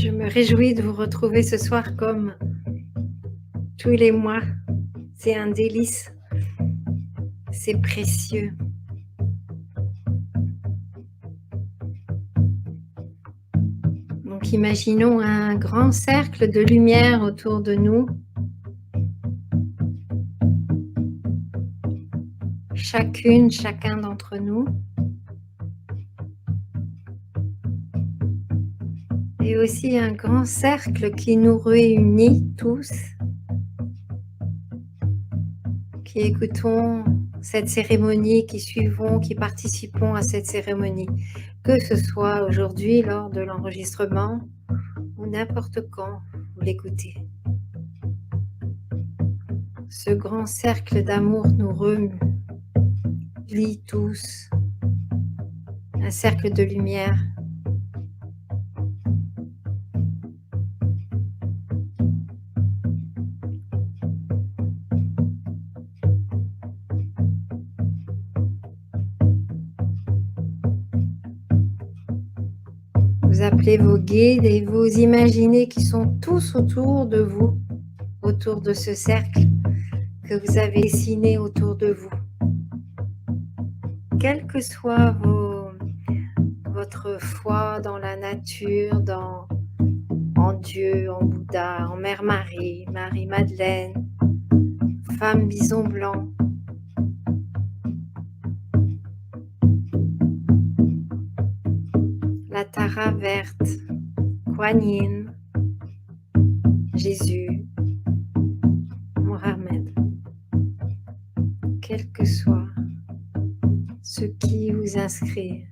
Je me réjouis de vous retrouver ce soir comme tous les mois. C'est un délice, c'est précieux. Donc imaginons un grand cercle de lumière autour de nous. Chacune, chacun d'entre nous. Et aussi un grand cercle qui nous réunit tous, qui écoutons cette cérémonie, qui suivons, qui participons à cette cérémonie, que ce soit aujourd'hui lors de l'enregistrement ou n'importe quand vous l'écoutez. Ce grand cercle d'amour nous relie tous, un cercle de lumière. Vous appelez vos guides et vous imaginez qu'ils sont tous autour de vous, autour de ce cercle que vous avez dessiné autour de vous. Quelle que soit votre foi dans la nature, en Dieu, en Bouddha, en Mère Marie, Marie-Madeleine, Femme Bison Blanc, la Tara verte, Kuan Yin, Jésus, Mohamed, quel que soit ce qui vous inscrit.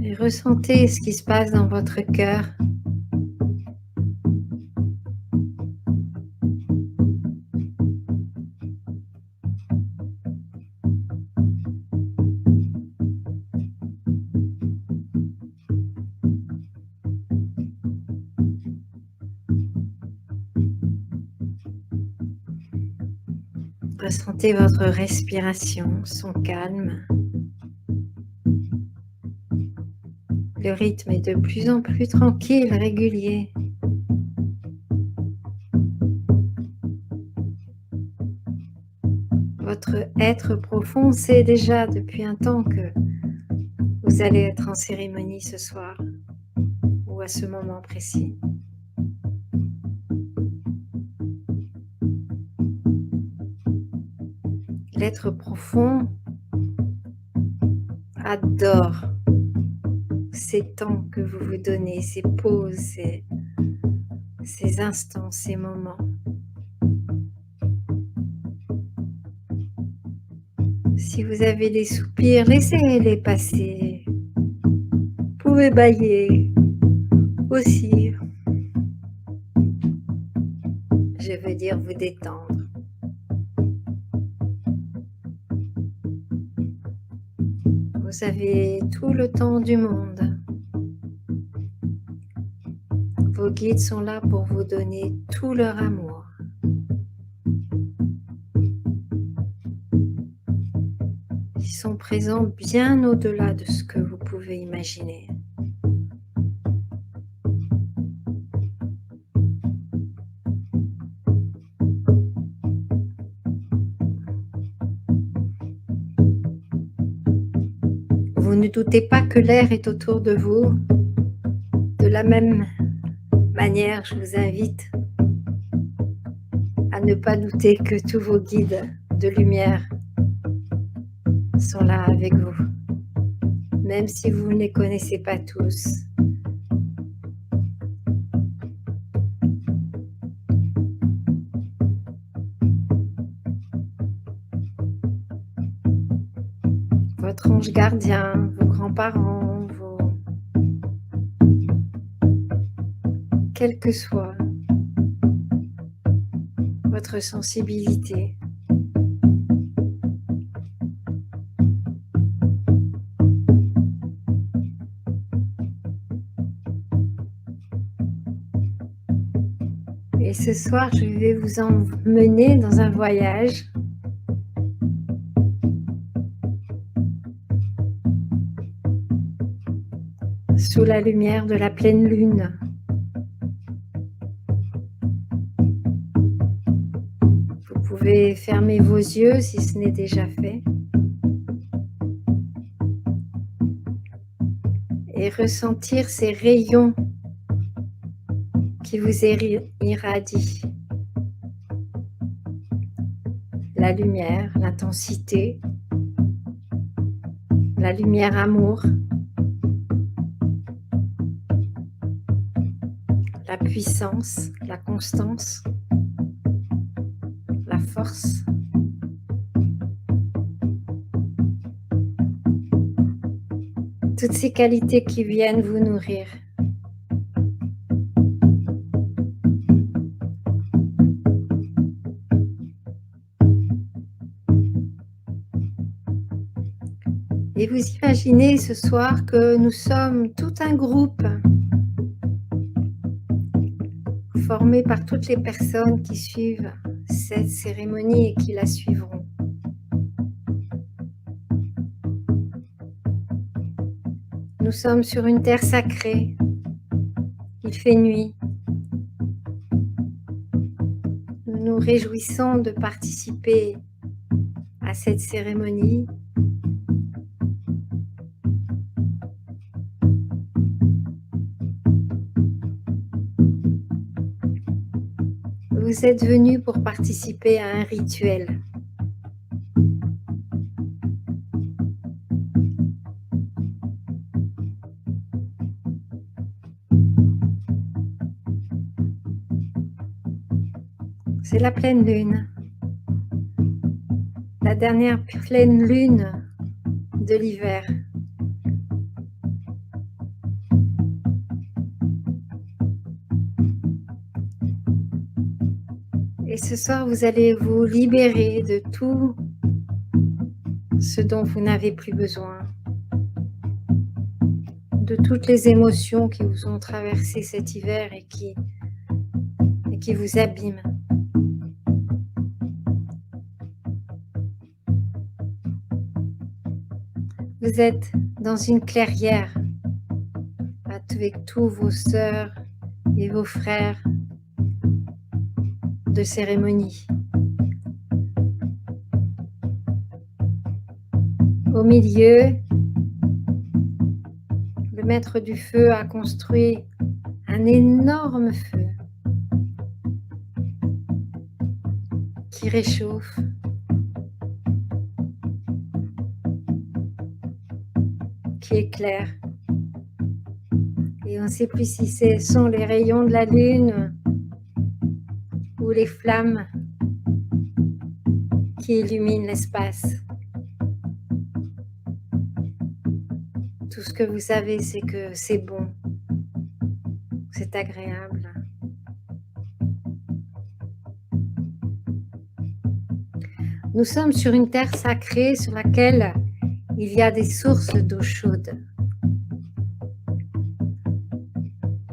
Et ressentez ce qui se passe dans votre cœur. Ressentez votre respiration, son calme. Le rythme est de plus en plus tranquille, régulier. Votre être profond sait déjà depuis un temps que vous allez être en cérémonie ce soir ou à ce moment précis. L'être profond adore ces temps que vous vous donnez, ces pauses, ces instants, ces moments. Si vous avez des soupirs, laissez-les passer. Vous pouvez bâiller aussi. Je veux dire vous détendre. Vous avez tout le temps du monde. Vos guides sont là pour vous donner tout leur amour. Ils sont présents bien au-delà de ce que vous pouvez imaginer. Vous ne doutez pas que l'air est autour de vous. De la même manière, je vous invite à ne pas douter que tous vos guides de lumière sont là avec vous, même si vous ne les connaissez pas tous. Votre ange gardien, vos grands-parents, quelle que soit votre sensibilité. Et ce soir, je vais vous emmener dans un voyage sous la lumière de la pleine lune. Vous pouvez fermer vos yeux si ce n'est déjà fait et ressentir ces rayons qui vous irradient. La lumière, l'intensité, la lumière amour, la puissance, la constance, la force. Toutes ces qualités qui viennent vous nourrir. Et vous imaginez ce soir que nous sommes tout un groupe formé par toutes les personnes qui suivent cette cérémonie et qui la suivront. Nous sommes sur une terre sacrée. Il fait nuit. Nous nous réjouissons de participer à cette cérémonie. Vous êtes venus pour participer à un rituel. C'est la pleine lune, la dernière pleine lune de l'hiver. Et ce soir, vous allez vous libérer de tout ce dont vous n'avez plus besoin, de toutes les émotions qui vous ont traversé cet hiver et qui vous abîment. Vous êtes dans une clairière avec tous vos sœurs et vos frères de cérémonie. Au milieu, le maître du feu a construit un énorme feu qui réchauffe. Qui éclaire. Et on ne sait plus si ce sont les rayons de la lune ou les flammes qui illuminent l'espace. Tout ce que vous savez, c'est que c'est bon, c'est agréable. Nous sommes sur une terre sacrée sur laquelle il y a des sources d'eau chaude.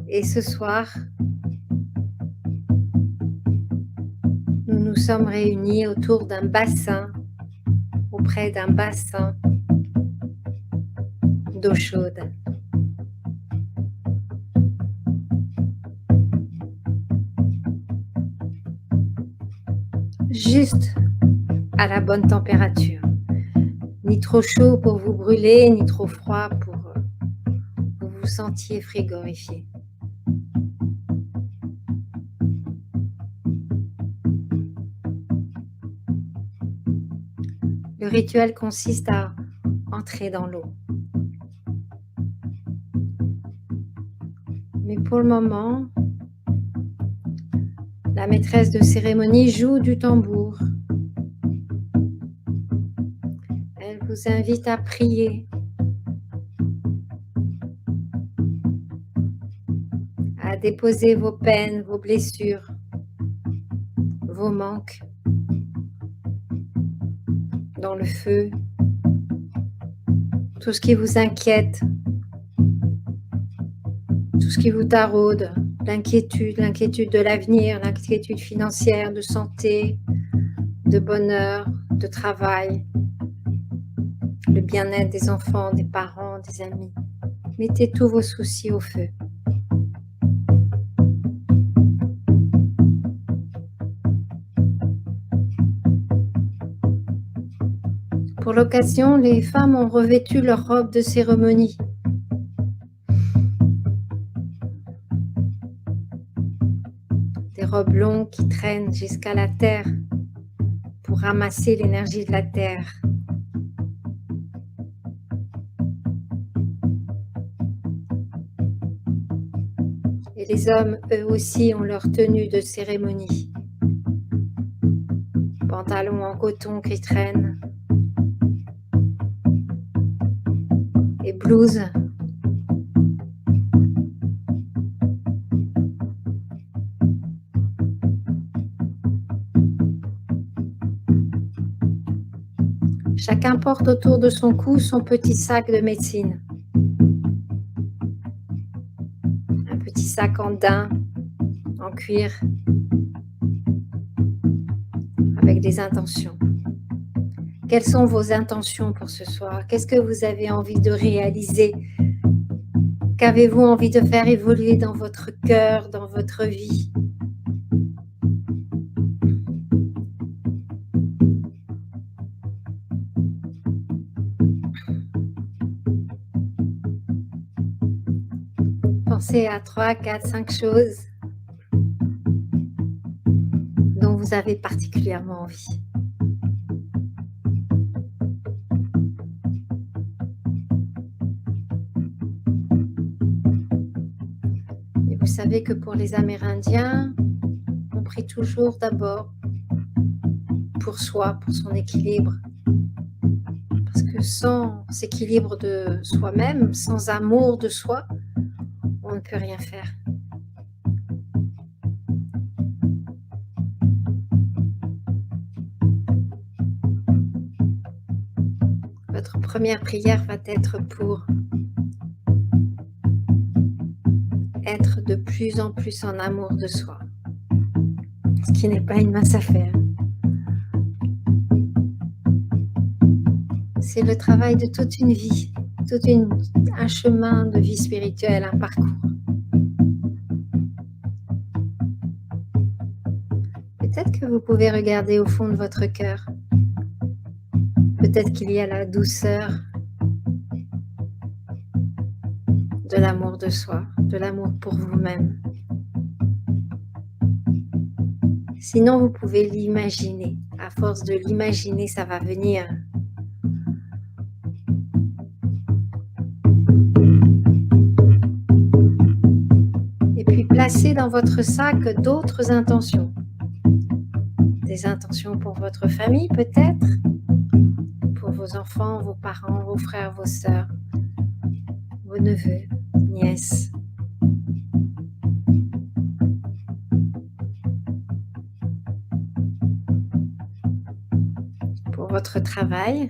Et ce soir, nous nous sommes réunis autour d'un bassin, auprès d'un bassin d'eau chaude. Juste à la bonne température. Ni trop chaud pour vous brûler, ni trop froid pour vous vous sentiez frigorifié. Le rituel consiste à entrer dans l'eau. Mais pour le moment, la maîtresse de cérémonie joue du tambour. Elle vous invite à prier, à déposer vos peines, vos blessures, vos manques dans le feu, tout ce qui vous inquiète, tout ce qui vous taraude, l'inquiétude de l'avenir, l'inquiétude financière, de santé, de bonheur, de travail, le bien-être des enfants, des parents, des amis. Mettez tous vos soucis au feu. Pour l'occasion, les femmes ont revêtu leur robe de cérémonie. Des robes longues qui traînent jusqu'à la terre pour ramasser l'énergie de la terre. Et les hommes, eux aussi, ont leur tenue de cérémonie. Pantalons en coton qui traînent. Et blouses. Chacun porte autour de son cou son petit sac de médecine. Un petit sac en daim, en cuir, avec des intentions. Quelles sont vos intentions pour ce soir? Qu'est-ce que vous avez envie de réaliser? Qu'avez-vous envie de faire évoluer dans votre cœur, dans votre vie? Pensez à 3, 4, 5 choses dont vous avez particulièrement envie. Et vous savez que pour les Amérindiens, on prie toujours d'abord pour soi, pour son équilibre. Parce que sans équilibre de soi-même, sans amour de soi, on ne peut rien faire. Votre première prière va être pour être de plus en plus en amour de soi, ce qui n'est pas une mince affaire. C'est le travail de toute une vie, un chemin de vie spirituelle, un parcours. Peut-être que vous pouvez regarder au fond de votre cœur. Peut-être qu'il y a la douceur de l'amour de soi, de l'amour pour vous-même. Sinon, vous pouvez l'imaginer. À force de l'imaginer, ça va venir. Et puis, placez dans votre sac d'autres intentions. Des intentions pour votre famille, peut-être. Pour vos enfants, vos parents, vos frères, vos sœurs, vos neveux, nièces. Pour votre travail,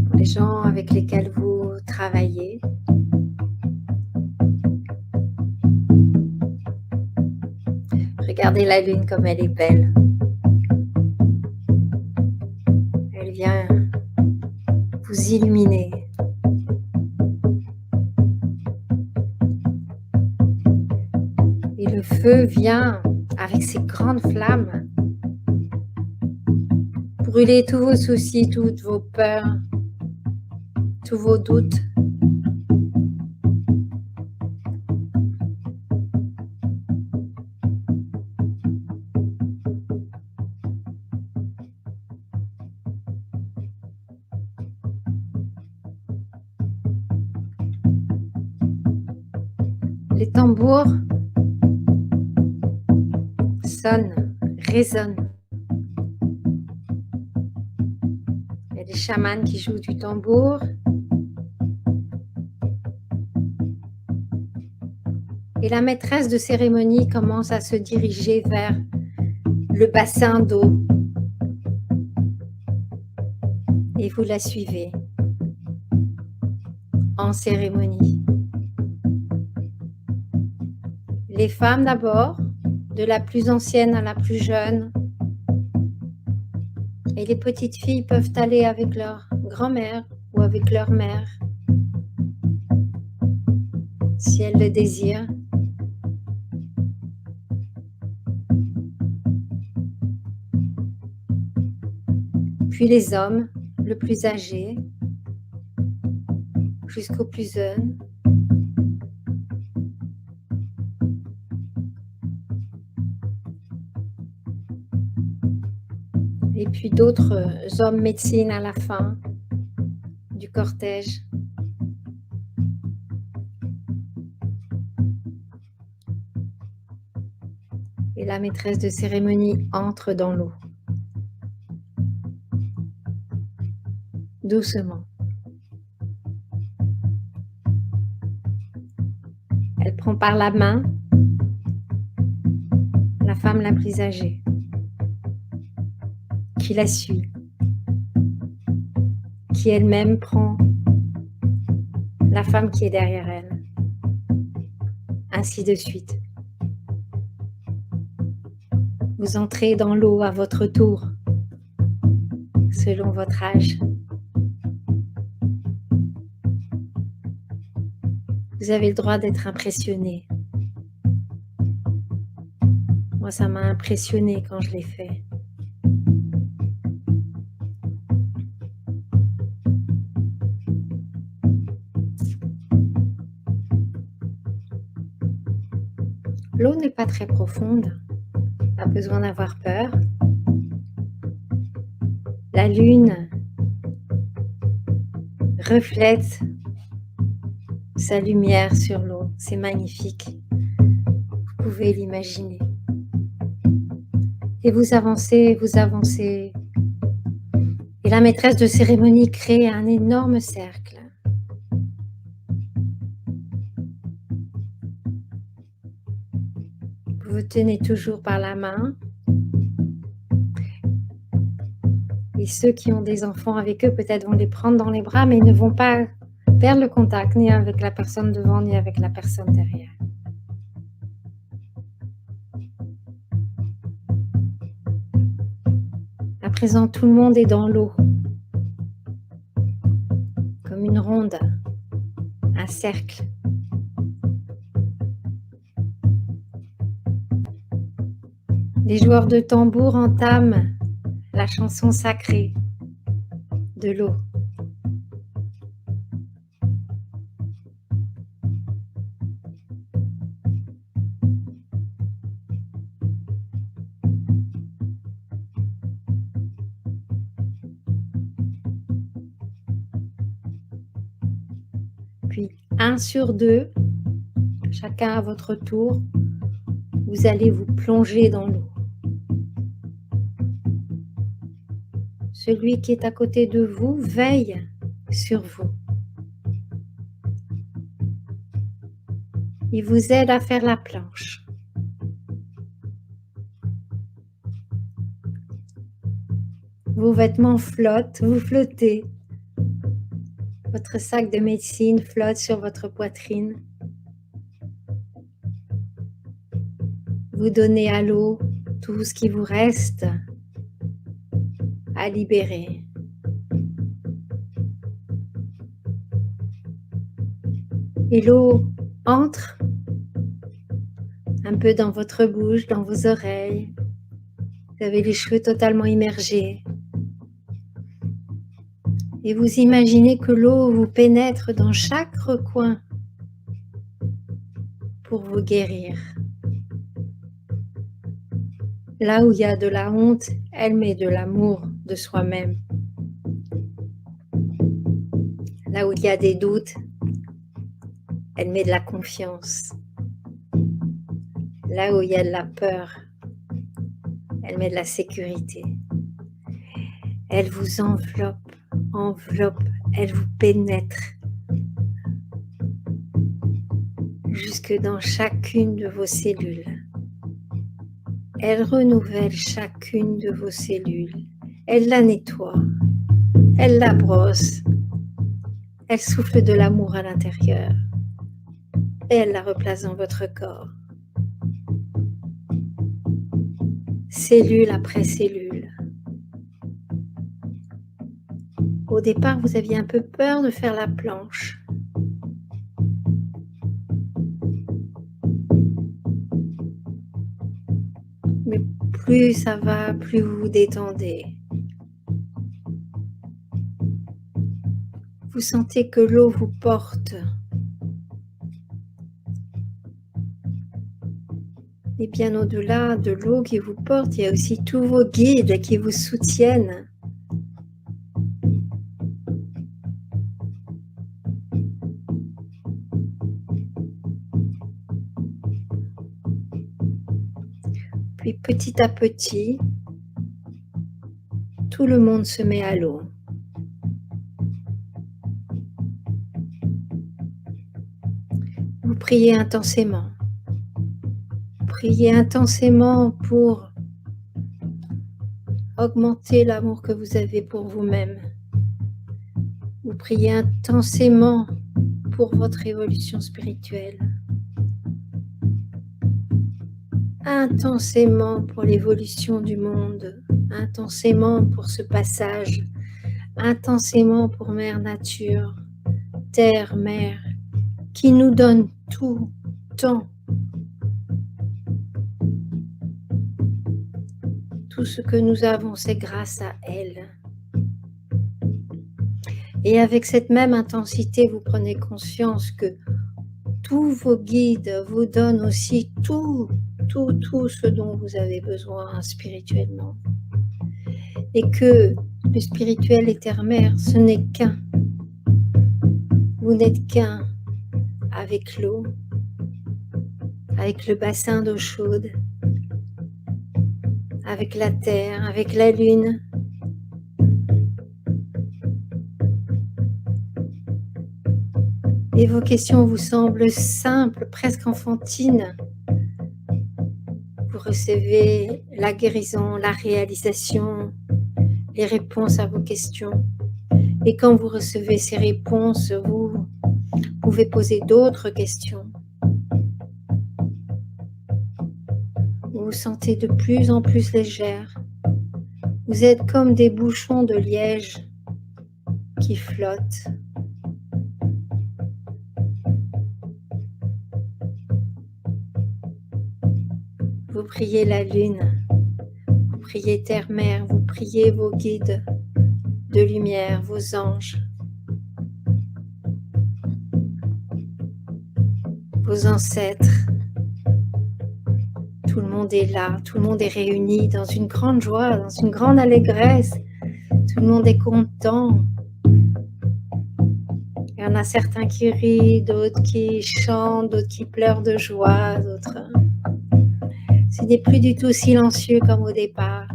pour les gens avec lesquels vous travaillez. Regardez la lune comme elle est belle. Elle vient vous illuminer. Et le feu vient avec ses grandes flammes brûler tous vos soucis, toutes vos peurs, tous vos doutes. Les tambours sonnent, résonnent. Il y a des chamans qui jouent du tambour. Et la maîtresse de cérémonie commence à se diriger vers le bassin d'eau. Et vous la suivez en cérémonie. Les femmes d'abord, de la plus ancienne à la plus jeune. Et les petites filles peuvent aller avec leur grand-mère ou avec leur mère, si elles le désirent. Puis les hommes, le plus âgé jusqu'au plus jeune. Et puis d'autres hommes médecines à la fin du cortège. Et la maîtresse de cérémonie entre dans l'eau. Doucement. Elle prend par la main la femme la plus âgée, qui la suit, qui elle-même prend la femme qui est derrière elle, ainsi de suite. Vous entrez dans l'eau à votre tour, selon votre âge. Vous avez le droit d'être impressionné. Moi, ça m'a impressionné quand je l'ai fait. L'eau n'est pas très profonde, pas besoin d'avoir peur. La lune reflète sa lumière sur l'eau, c'est magnifique. Vous pouvez l'imaginer. Et vous avancez, vous avancez. Et la maîtresse de cérémonie crée un énorme cercle. Vous vous tenez toujours par la main. Et ceux qui ont des enfants avec eux, peut-être vont les prendre dans les bras, mais ils ne vont pas perdre le contact, ni avec la personne devant, ni avec la personne derrière. À présent, tout le monde est dans l'eau, comme une ronde, un cercle. Les joueurs de tambour entament la chanson sacrée de l'eau. Puis 1 sur 2, chacun à votre tour, vous allez vous plonger dans l'eau. Celui qui est à côté de vous veille sur vous. Il vous aide à faire la planche. Vos vêtements flottent, vous flottez. Votre sac de médecine flotte sur votre poitrine. Vous donnez à l'eau tout ce qui vous reste à libérer. Et l'eau entre un peu dans votre bouche, dans vos oreilles. Vous avez les cheveux totalement immergés. Et vous imaginez que l'eau vous pénètre dans chaque recoin pour vous guérir. Là où il y a de la honte, elle met de l'amour de soi-même. Là où il y a des doutes, elle met de la confiance. Là où il y a de la peur, elle met de la sécurité. Elle vous enveloppe, elle vous pénètre jusque dans chacune de vos cellules. Elle renouvelle chacune de vos cellules. Elle la nettoie, elle la brosse, elle souffle de l'amour à l'intérieur et elle la replace dans votre corps. Cellule après cellule. Au départ, vous aviez un peu peur de faire la planche. Mais plus ça va, plus vous vous détendez. Vous sentez que l'eau vous porte. Et bien au-delà de l'eau qui vous porte, il y a aussi tous vos guides qui vous soutiennent. Puis petit à petit, tout le monde se met à l'eau. Vous priez intensément. Priez intensément pour augmenter l'amour que vous avez pour vous-même. Vous priez intensément pour votre évolution spirituelle. Intensément pour l'évolution du monde. Intensément pour ce passage. Intensément pour Mère Nature, Terre, Mère, qui nous donne tout, tant. Tout ce que nous avons, c'est grâce à elle. Et avec cette même intensité, vous prenez conscience que tous vos guides vous donnent aussi tout ce dont vous avez besoin spirituellement. Et que le spirituel et Terre-Mère, ce n'est qu'un. Vous n'êtes qu'un avec l'eau, avec le bassin d'eau chaude, avec la terre, avec la lune. Et vos questions vous semblent simples, presque enfantines. Vous recevez la guérison, la réalisation, les réponses à vos questions. Et quand vous recevez ces réponses, vous pouvez poser d'autres questions. Vous vous sentez de plus en plus légère. Vous êtes comme des bouchons de liège qui flottent. Vous priez la lune, vous priez Terre-Mère, vous priez vos guides de lumière, vos anges, vos ancêtres. Tout le monde est là, tout le monde est réuni dans une grande joie, dans une grande allégresse. Tout le monde est content. Il y en a certains qui rient, d'autres qui chantent, d'autres qui pleurent de joie, d'autres... Ce n'est plus du tout silencieux comme au départ.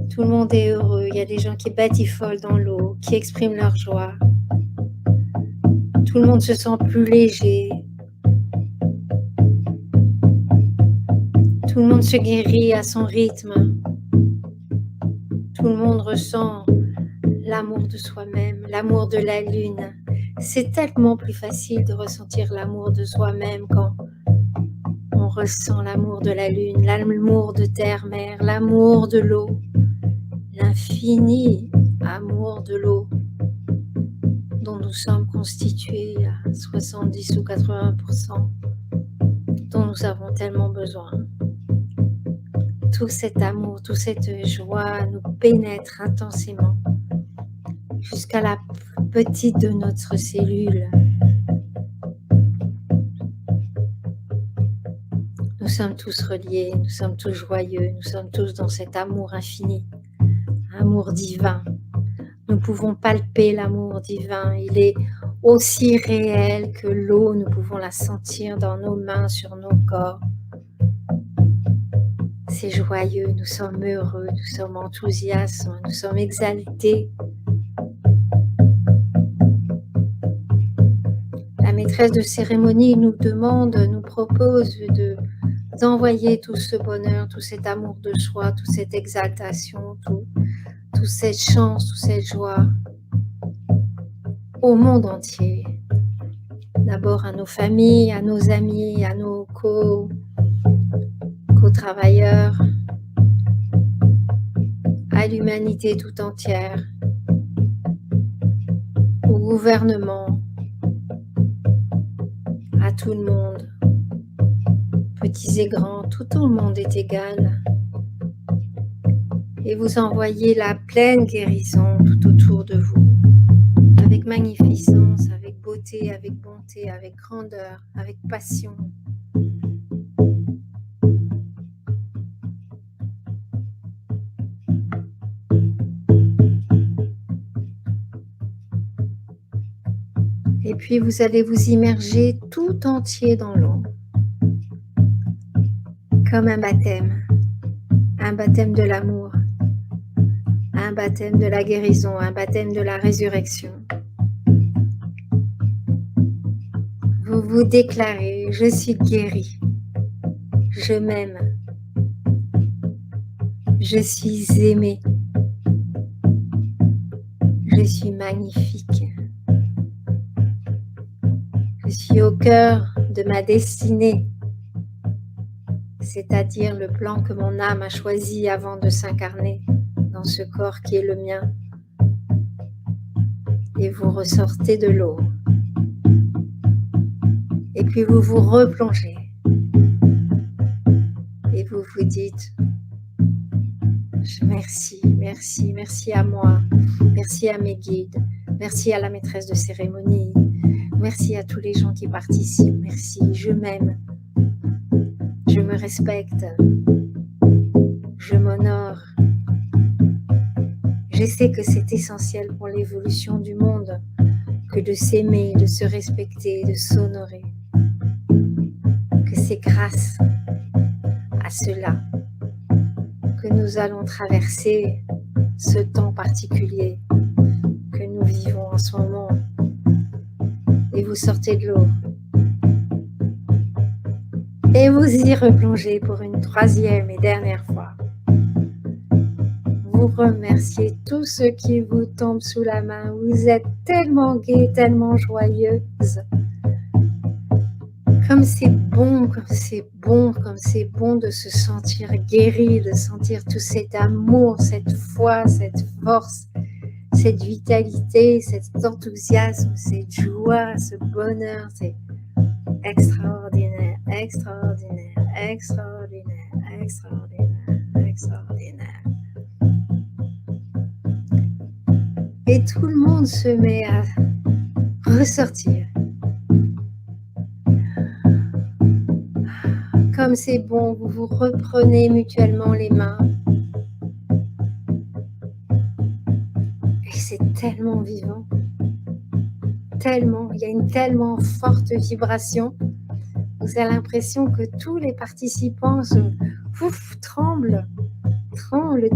Tout le monde est heureux. Il y a des gens qui batifolent dans l'eau, qui expriment leur joie. Tout le monde se sent plus léger. Tout le monde se guérit à son rythme. Tout le monde ressent l'amour de soi-même, l'amour de la lune. C'est tellement plus facile de ressentir l'amour de soi-même quand on ressent l'amour de la lune, l'amour de Terre-Mère, l'amour de l'eau, l'infini amour de l'eau dont nous sommes constitués à 70 ou 80%, dont nous avons tellement besoin. Tout cet amour, toute cette joie nous pénètre intensément jusqu'à la petite de notre cellule. Nous sommes tous reliés, nous sommes tous joyeux, nous sommes tous dans cet amour infini, amour divin. Nous pouvons palper l'amour divin, il est aussi réel que l'eau, nous pouvons la sentir dans nos mains, sur nos corps. C'est joyeux, nous sommes heureux, nous sommes enthousiastes, nous sommes exaltés. La maîtresse de cérémonie nous demande, nous propose d'envoyer tout ce bonheur, tout cet amour de soi, toute cette exaltation, toute cette chance, toute cette joie au monde entier. D'abord à nos familles, à nos amis, à nos co-travailleurs, à l'humanité tout entière, au gouvernement, à tout le monde, petits et grands, tout le monde est égal. Et vous envoyez la pleine guérison tout autour de vous, avec magnificence, avec beauté, avec bonté, avec grandeur, avec passion. Et puis vous allez vous immerger tout entier dans l'eau, comme un baptême de l'amour, un baptême de la guérison, un baptême de la résurrection. Vous vous déclarez, je suis guéri, je m'aime, je suis aimé, je suis magnifique, je suis au cœur de ma destinée, c'est-à-dire le plan que mon âme a choisi avant de s'incarner dans ce corps qui est le mien. Et vous ressortez de l'eau. Et puis vous vous replongez. Et vous vous dites, merci, merci, merci à moi, merci à mes guides, merci à la maîtresse de cérémonie, merci à tous les gens qui participent, merci, je m'aime, je me respecte, je m'honore. Je sais que c'est essentiel pour l'évolution du monde que de s'aimer, de se respecter, de s'honorer. Que c'est grâce à cela que nous allons traverser ce temps particulier que nous vivons en ce moment. Et vous sortez de l'eau. Et vous y replongez pour une troisième et dernière fois. Vous remerciez tous ceux qui vous tombent sous la main. Vous êtes tellement gai, tellement joyeuse. Comme c'est bon, comme c'est bon, comme c'est bon de se sentir guéri, de sentir tout cet amour, cette foi, cette force, cette vitalité, cet enthousiasme, cette joie, ce bonheur. C'est extraordinaire, extraordinaire, extraordinaire, extraordinaire, extraordinaire. Et tout le monde se met à ressortir. Comme c'est bon, vous vous reprenez mutuellement les mains. Et c'est tellement vivant. Tellement, il y a une tellement forte vibration. Vous avez l'impression que tous les participants tremblent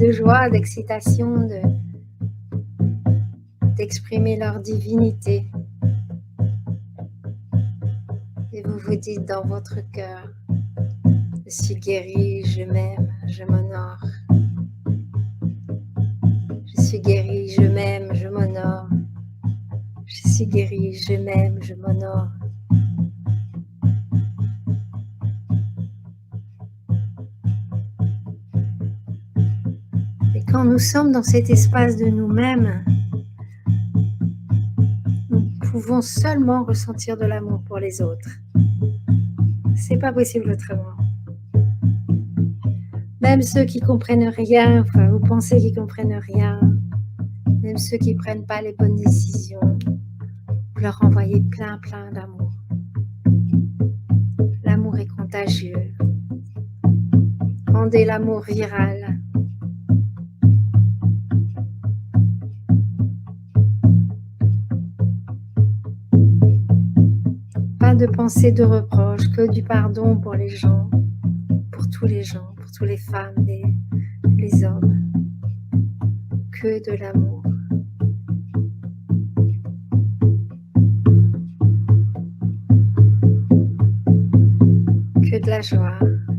de joie, d'excitation, d'exprimer leur divinité. Et vous vous dites dans votre cœur, je suis guéri, je m'aime, je m'honore. Je suis guéri, je m'aime, je m'honore. Je suis guéri, je m'aime, je m'honore. Et quand nous sommes dans cet espace de nous-mêmes, nous pouvons seulement ressentir de l'amour pour les autres. C'est pas possible autrement. Même ceux qui comprennent rien, enfin vous pensez qu'ils comprennent rien, même ceux qui prennent pas les bonnes décisions, vous leur envoyez plein d'amour. L'amour est contagieux. Rendez l'amour viral. Pas de pensée de reproche, que du pardon pour les gens, pour tous les gens, pour toutes les femmes, les hommes. Que de l'amour. Que de la joie,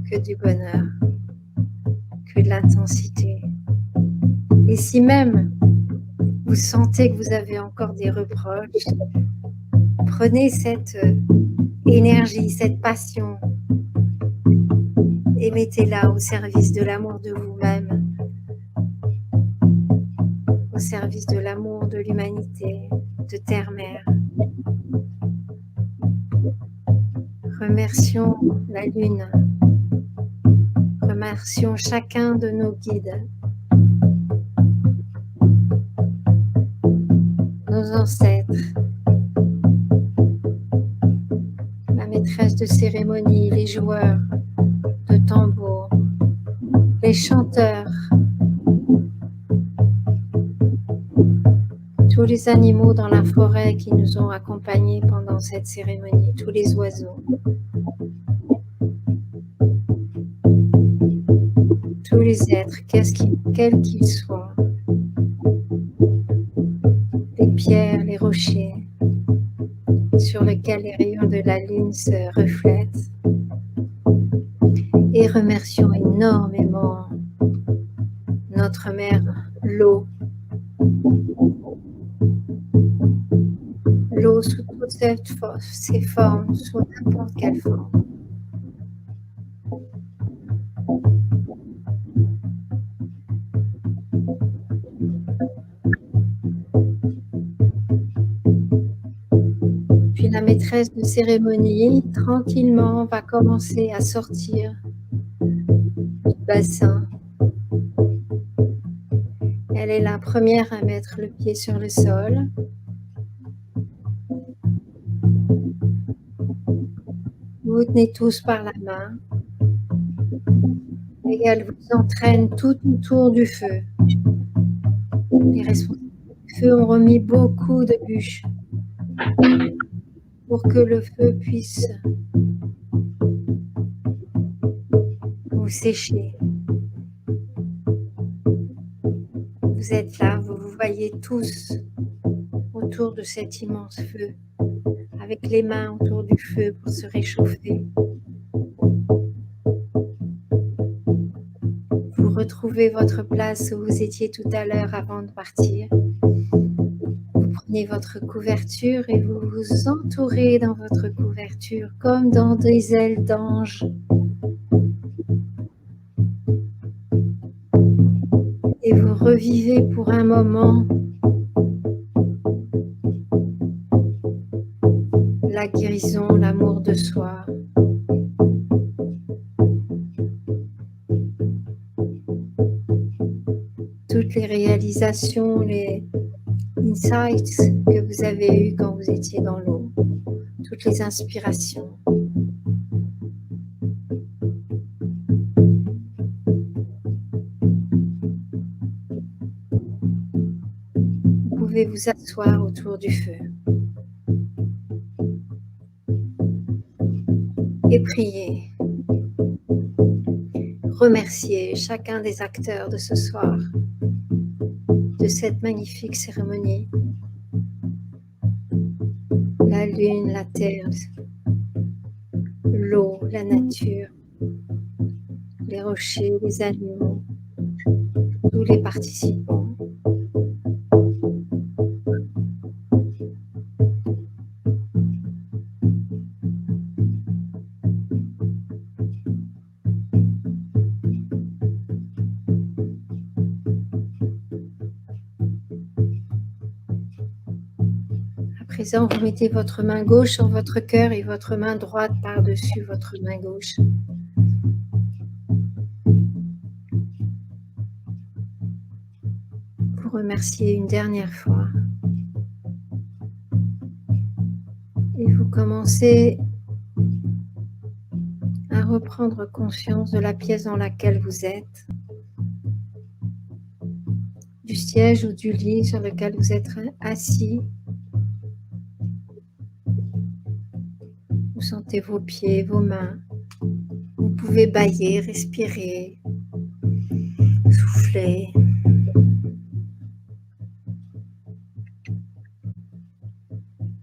que du bonheur, que de l'intensité. Et si même vous sentez que vous avez encore des reproches, prenez cette énergie, cette passion et mettez-la au service de l'amour de vous-même. au service de l'amour de l'humanité, de Terre-Mère. Remercions la Lune. Remercions chacun de nos guides, nos ancêtres, la maîtresse de cérémonie, les joueurs de tambour, les chanteurs, tous les animaux dans la forêt qui nous ont accompagnés pendant cette cérémonie, tous les oiseaux, tous les êtres, quels qu'ils soient, les pierres, les rochers, sur lesquels les rayons de la lune se reflètent. Et remercions énormément notre mère, l'eau. L'eau sous toutes ses formes, sous n'importe quelle forme. Puis la maîtresse de cérémonie, tranquillement, va commencer à sortir du bassin. Elle est la première à mettre le pied sur le sol. Vous vous tenez tous par la main et elle vous entraîne tout autour du feu. Les responsables du feu ont remis beaucoup de bûches pour que le feu puisse vous sécher. Vous êtes là, vous vous voyez tous autour de cet immense feu, avec les mains autour du feu pour se réchauffer. Vous retrouvez votre place où vous étiez tout à l'heure avant de partir. Vous prenez votre couverture et vous vous entourez dans votre couverture comme dans des ailes d'ange. Et vous revivez pour un moment la guérison, l'amour de soi. Toutes les réalisations, les insights que vous avez eus quand vous étiez dans l'eau, toutes les inspirations. Vous pouvez vous asseoir autour du feu et prier. Remercier chacun des acteurs de ce soir, de cette magnifique cérémonie. La lune, la terre, l'eau, la nature, les rochers, les animaux, tous les participants. À présent, vous mettez votre main gauche sur votre cœur et votre main droite par-dessus votre main gauche. Vous remerciez une dernière fois. Et vous commencez à reprendre conscience de la pièce dans laquelle vous êtes, du siège ou du lit sur lequel vous êtes assis. Vous sentez vos pieds, vos mains. Vous pouvez bâiller, respirer, souffler.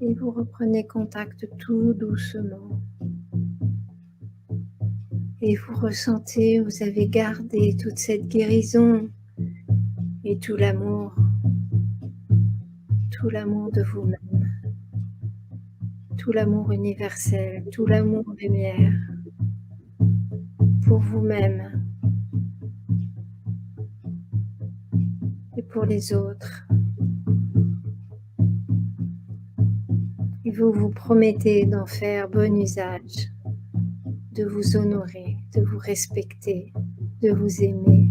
Et vous reprenez contact tout doucement. Et vous ressentez, vous avez gardé toute cette guérison et tout l'amour de vous-même, tout l'amour universel, tout l'amour lumière pour vous-même et pour les autres. Et vous vous promettez d'en faire bon usage, de vous honorer, de vous respecter, de vous aimer,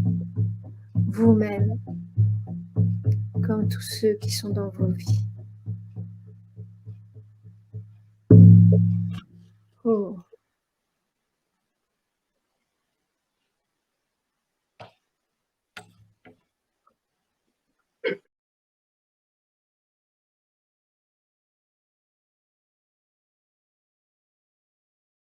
vous-même, comme tous ceux qui sont dans vos vies.